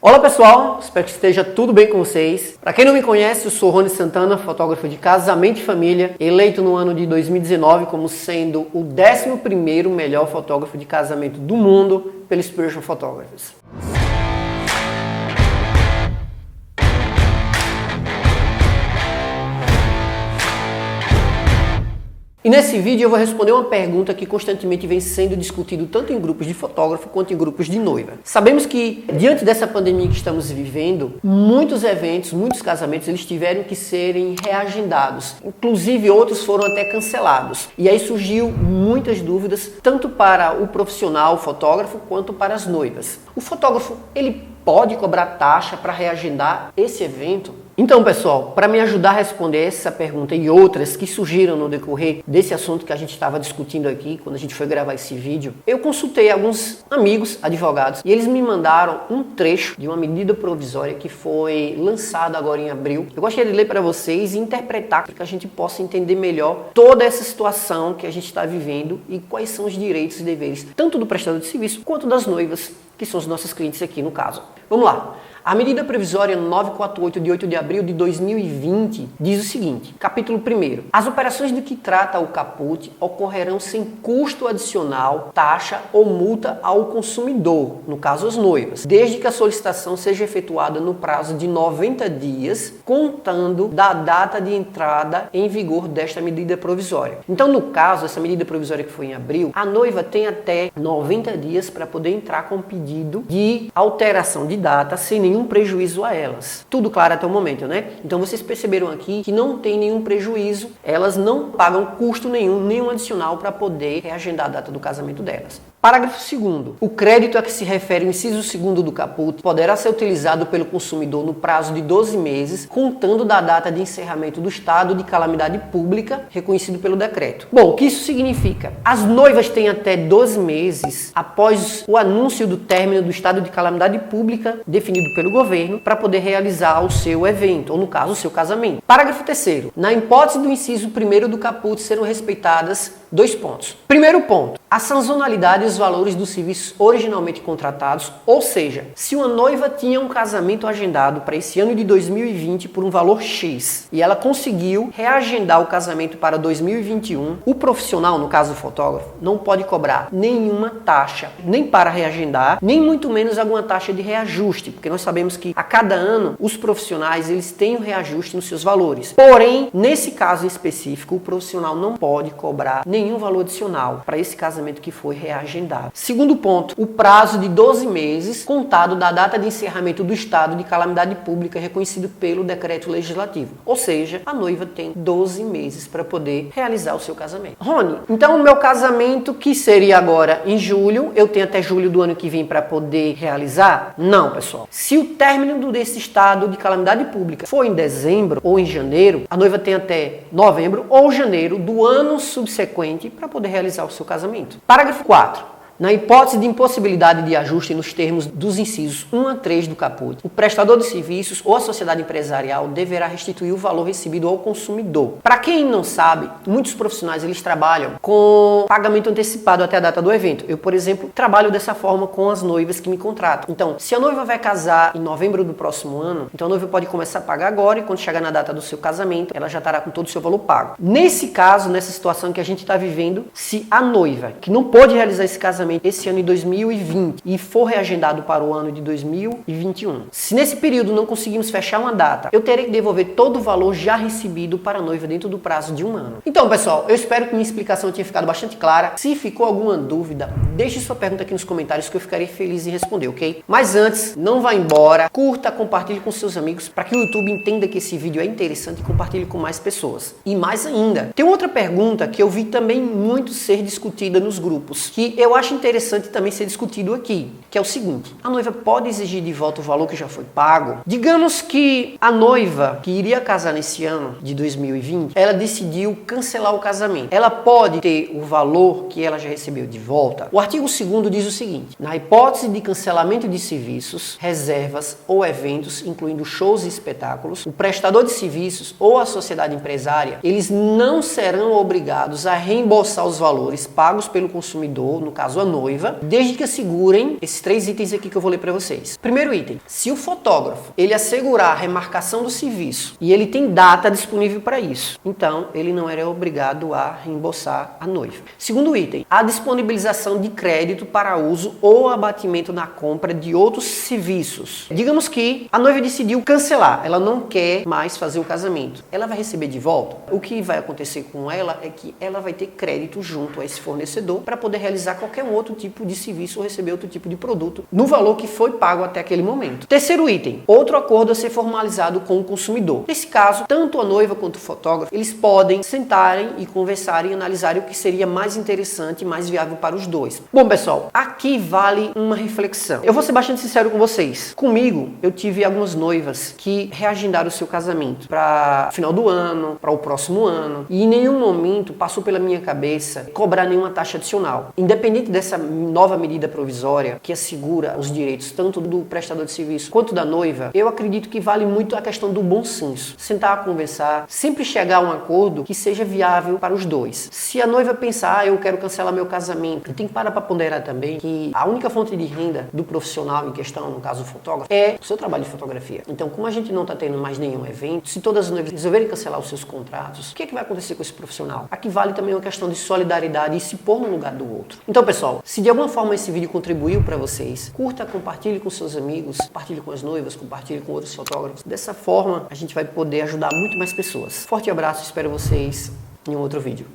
Olá pessoal, espero que esteja tudo bem com vocês. Para quem não me conhece, eu sou Rony Santana, fotógrafo de casamento e família, eleito no ano de 2019 como sendo o 11º melhor fotógrafo de casamento do mundo pelo Inspiration Photographers. E nesse vídeo eu vou responder uma pergunta que constantemente vem sendo discutido tanto em grupos de fotógrafo quanto em grupos de noiva. Sabemos que, diante dessa pandemia que estamos vivendo, muitos eventos, muitos casamentos, eles tiveram que serem reagendados. Inclusive, outros foram até cancelados. E aí surgiu muitas dúvidas, tanto para o profissional, o fotógrafo, quanto para as noivas. O fotógrafo, ele pode cobrar taxa para reagendar esse evento? Então, pessoal, para me ajudar a responder essa pergunta e outras que surgiram no decorrer desse assunto que a gente estava discutindo aqui, quando a gente foi gravar esse vídeo, eu consultei alguns amigos advogados e eles me mandaram um trecho de uma medida provisória que foi lançada agora em abril. Eu gostaria de ler para vocês e interpretar para que a gente possa entender melhor toda essa situação que a gente está vivendo e quais são os direitos e deveres, tanto do prestador de serviço quanto das noivas, que são os nossos clientes aqui no caso. Vamos lá. A medida provisória 948 de 8 de abril de 2020 diz o seguinte, capítulo 1º. As operações de que trata o caput ocorrerão sem custo adicional, taxa ou multa ao consumidor, no caso as noivas, desde que a solicitação seja efetuada no prazo de 90 dias, contando da data de entrada em vigor desta medida provisória. Então, no caso, essa medida provisória que foi em abril, a noiva tem até 90 dias para poder entrar com pedido de alteração de data sem nenhum prejuízo a elas. Tudo claro até o momento, né? Então vocês perceberam aqui que não tem nenhum prejuízo, elas não pagam custo nenhum adicional para poder reagendar a data do casamento delas. Parágrafo 2º. O crédito a que se refere o inciso 2º do caput poderá ser utilizado pelo consumidor no prazo de 12 meses, contando da data de encerramento do estado de calamidade pública reconhecido pelo decreto. Bom, o que isso significa? As noivas têm até 12 meses após o anúncio do término do estado de calamidade pública definido pelo governo para poder realizar o seu evento, ou no caso, o seu casamento. Parágrafo 3º. Na hipótese do inciso 1º do caput serão respeitadas 2 pontos. Primeiro ponto, a sazonalidade e os valores dos serviços originalmente contratados, ou seja, se uma noiva tinha um casamento agendado para esse ano de 2020 por um valor X e ela conseguiu reagendar o casamento para 2021, o profissional, no caso o fotógrafo, não pode cobrar nenhuma taxa, nem para reagendar, nem muito menos alguma taxa de reajuste, porque nós sabemos que a cada ano os profissionais eles têm um reajuste nos seus valores. Porém, nesse caso específico, o profissional não pode cobrar nenhum valor adicional para esse casamento que foi reagendado. Segundo ponto, o prazo de 12 meses contado da data de encerramento do estado de calamidade pública reconhecido pelo decreto legislativo. Ou seja, a noiva tem 12 meses para poder realizar o seu casamento. Rony, então o meu casamento, que seria agora em julho, eu tenho até julho do ano que vem para poder realizar? Não, pessoal. Se o término desse estado de calamidade pública for em dezembro ou em janeiro, a noiva tem até novembro ou janeiro do ano subsequente para poder realizar o seu casamento. Parágrafo 4. Na hipótese de impossibilidade de ajuste nos termos dos incisos 1 a 3 do caput, o prestador de serviços ou a sociedade empresarial deverá restituir o valor recebido ao consumidor. Para quem não sabe, muitos profissionais eles trabalham com pagamento antecipado até a data do evento. Eu, por exemplo, trabalho dessa forma com as noivas que me contratam. Então, se a noiva vai casar em novembro do próximo ano, então a noiva pode começar a pagar agora e quando chegar na data do seu casamento, ela já estará com todo o seu valor pago. Nesse caso, nessa situação que a gente está vivendo, se a noiva, que não pôde realizar esse casamento esse ano de 2020 e for reagendado para o ano de 2021. Se nesse período não conseguimos fechar uma data, eu terei que devolver todo o valor já recebido para a noiva dentro do prazo de um ano. Então, pessoal, eu espero que minha explicação tenha ficado bastante clara. Se ficou alguma dúvida, deixe sua pergunta aqui nos comentários que eu ficarei feliz em responder, ok? Mas antes, não vá embora, curta, compartilhe com seus amigos para que o YouTube entenda que esse vídeo é interessante e compartilhe com mais pessoas. E mais ainda, tem outra pergunta que eu vi também muito ser discutida nos grupos, que eu acho interessante também ser discutido aqui, que é o seguinte: a noiva pode exigir de volta o valor que já foi pago? Digamos que a noiva que iria casar nesse ano de 2020, ela decidiu cancelar o casamento. Ela pode ter o valor que ela já recebeu de volta? O artigo 2º diz o seguinte: na hipótese de cancelamento de serviços, reservas ou eventos, incluindo shows e espetáculos, o prestador de serviços ou a sociedade empresária, eles não serão obrigados a reembolsar os valores pagos pelo consumidor, no caso a noiva, desde que assegurem esses 3 itens aqui que eu vou ler para vocês. Primeiro item, se o fotógrafo ele assegurar a remarcação do serviço e ele tem data disponível para isso, então ele não era obrigado a reembolsar a noiva. Segundo item, a disponibilização de crédito para uso ou abatimento na compra de outros serviços. Digamos que a noiva decidiu cancelar, ela não quer mais fazer o casamento. Ela vai receber de volta? O que vai acontecer com ela é que ela vai ter crédito junto a esse fornecedor para poder realizar qualquer outro tipo de serviço ou receber outro tipo de produto no valor que foi pago até aquele momento. Terceiro item, outro acordo a ser formalizado com o consumidor. Nesse caso, tanto a noiva quanto o fotógrafo, eles podem sentarem e conversarem e analisarem o que seria mais interessante e mais viável para os dois. Bom, pessoal, aqui vale uma reflexão. Eu vou ser bastante sincero com vocês. Comigo, eu tive algumas noivas que reagendaram o seu casamento para final do ano, para o próximo ano, e em nenhum momento passou pela minha cabeça cobrar nenhuma taxa adicional. Independente dessa nova medida provisória que assegura os direitos tanto do prestador de serviço quanto da noiva, eu acredito que vale muito a questão do bom senso. Sentar, conversar, sempre chegar a um acordo que seja viável para os dois. Se a noiva pensar, eu quero cancelar meu casamento, tem que parar para ponderar também que a única fonte de renda do profissional em questão, no caso o fotógrafo, é o seu trabalho de fotografia. Então, como a gente não está tendo mais nenhum evento, se todas as noivas resolverem cancelar os seus contratos, o que vai acontecer com esse profissional? Aqui vale também uma questão de solidariedade e se pôr no lugar do outro. Então, pessoal, se de alguma forma esse vídeo contribuiu para vocês, curta, compartilhe com seus amigos, compartilhe com as noivas, compartilhe com outros fotógrafos. Dessa forma, a gente vai poder ajudar muito mais pessoas. Forte abraço, espero vocês em um outro vídeo.